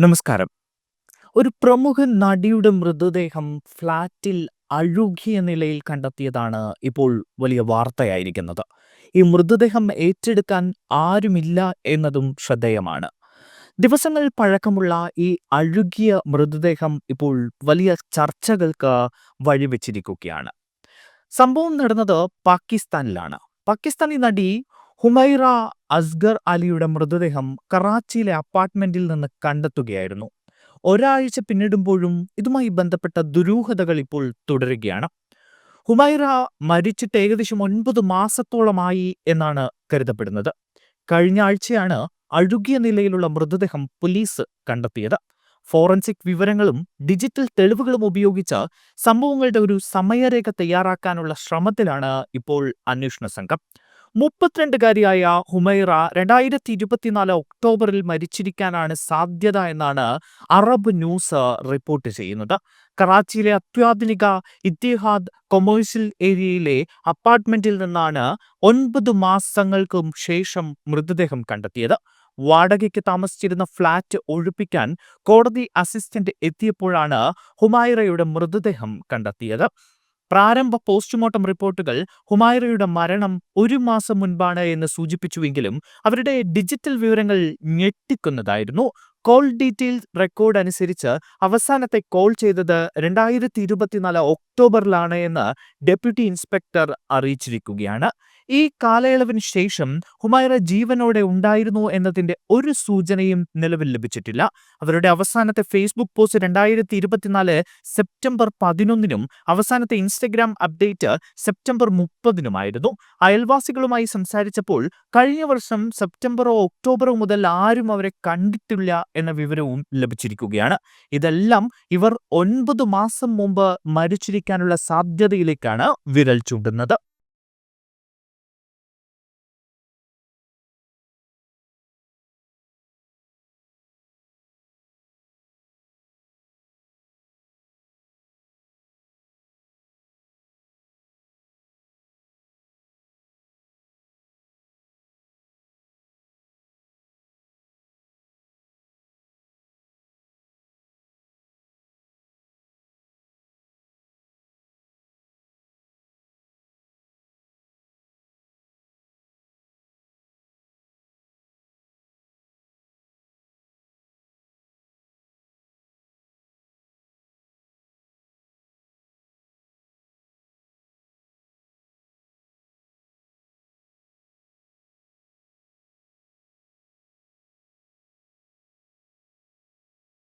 നമസ്കാരം. ഒരു പ്രമുഖ നടിയുടെ മൃതദേഹം ഫ്ളാറ്റിൽ അഴുകിയ നിലയിൽ കണ്ടെത്തിയതാണ് ഇപ്പോൾ വലിയ വാർത്തയായിരിക്കുന്നത്. ഈ മൃതദേഹം ഏറ്റെടുക്കാൻ ആരുമില്ല എന്നതും ശ്രദ്ധേയമാണ്. ദിവസങ്ങൾ പഴക്കമുള്ള ഈ അഴുകിയ മൃതദേഹം ഇപ്പോൾ വലിയ ചർച്ചകൾക്ക് വഴിവെച്ചിരിക്കുകയാണ്. സംഭവം നടന്നത് പാകിസ്ഥാനിലാണ്. പാകിസ്ഥാനി നടി ഹുമൈറ അസ്ഗർ അലിയുടെ മൃതദേഹം കറാച്ചിയിലെ അപ്പാർട്ട്മെന്റിൽ നിന്ന് കണ്ടെത്തുകയായിരുന്നു. ഒരാഴ്ച പിന്നിടുമ്പോഴും ഇതുമായി ബന്ധപ്പെട്ട ദുരൂഹതകൾ ഇപ്പോൾ തുടരുകയാണ്. ഹുമൈറ മരിച്ചിട്ട് ഏകദേശം 9 മാസത്തോളമായി എന്നാണ് കരുതപ്പെടുന്നത്. കഴിഞ്ഞ ആഴ്ചയാണ് അഴുകിയ നിലയിലുള്ള മൃതദേഹം പോലീസ് കണ്ടെത്തിയത്. ഫോറൻസിക് വിവരങ്ങളും ഡിജിറ്റൽ തെളിവുകളും ഉപയോഗിച്ച് സംഭവങ്ങളുടെ ഒരു സമയരേഖ തയ്യാറാക്കാനുള്ള ശ്രമത്തിലാണ് ഇപ്പോൾ അന്വേഷണ സംഘം. 32-കാരിയായ ഹുമൈറ 2024 ഒക്ടോബറിൽ മരിച്ചിരിക്കാനാണ് സാധ്യത എന്നാണ് അറബ് ന്യൂസ് റിപ്പോർട്ട് ചെയ്യുന്നത്. കറാച്ചിയിലെ അത്യാധുനിക ഇത്തിഹാദ് കൊമേഴ്സ്യൽ ഏരിയയിലെ അപ്പാർട്ട്മെന്റിൽ നിന്നാണ് 9 മാസങ്ങൾക്കും ശേഷം മൃതദേഹം കണ്ടെത്തിയത്. വാടകയ്ക്ക് താമസിച്ചിരുന്ന ഫ്ളാറ്റ് ഒഴിപ്പിക്കാൻ കോടതി അസിസ്റ്റന്റ് എത്തിയപ്പോഴാണ് ഹുമൈറയുടെ മൃതദേഹം കണ്ടെത്തിയത്. പ്രാരംഭ പോസ്റ്റ്മോർട്ടം റിപ്പോർട്ടുകൾ ഹുമൈറയുടെ മരണം 1 മാസം മുൻപാണ് എന്ന് സൂചിപ്പിച്ചുവെങ്കിലും അവരുടെ ഡിജിറ്റൽ വിവരങ്ങൾ ഞെട്ടിക്കുന്നതായിരുന്നു. കോൾ ഡീറ്റെയിൽ റെക്കോർഡ് അനുസരിച്ച് അവസാനത്തെ കോൾ ചെയ്തത് 2024 ഒക്ടോബറിലാണ് എന്ന് ഡെപ്യൂട്ടി ഇൻസ്പെക്ടർ അറിയിച്ചിരിക്കുകയാണ്. ഈ കാലയളവിന് ശേഷം ഹുമൈറ ജീവനോടെ ഉണ്ടായിരുന്നു എന്നതിന്റെ ഒരു സൂചനയും നിലവിൽ ലഭിച്ചിട്ടില്ല. അവരുടെ അവസാനത്തെ ഫേസ്ബുക്ക് പോസ്റ്റ് 2024 സെപ്റ്റംബർ 11-നും അവസാനത്തെ ഇൻസ്റ്റഗ്രാം അപ്ഡേറ്റ് സെപ്റ്റംബർ 30-നുമായിരുന്നു. അയൽവാസികളുമായി സംസാരിച്ചപ്പോൾ കഴിഞ്ഞ വർഷം സെപ്റ്റംബറോ ഒക്ടോബറോ മുതൽ ആരും അവരെ കണ്ടിട്ടില്ല എന്ന വിവരവും ലഭിച്ചിരിക്കുകയാണ്. ഇതെല്ലാം ഇവർ 9 മാസം മുമ്പ് മരിച്ചിരിക്കാനുള്ള സാധ്യതയിലേക്കാണ് വിരൽ ചൂണ്ടുന്നത്.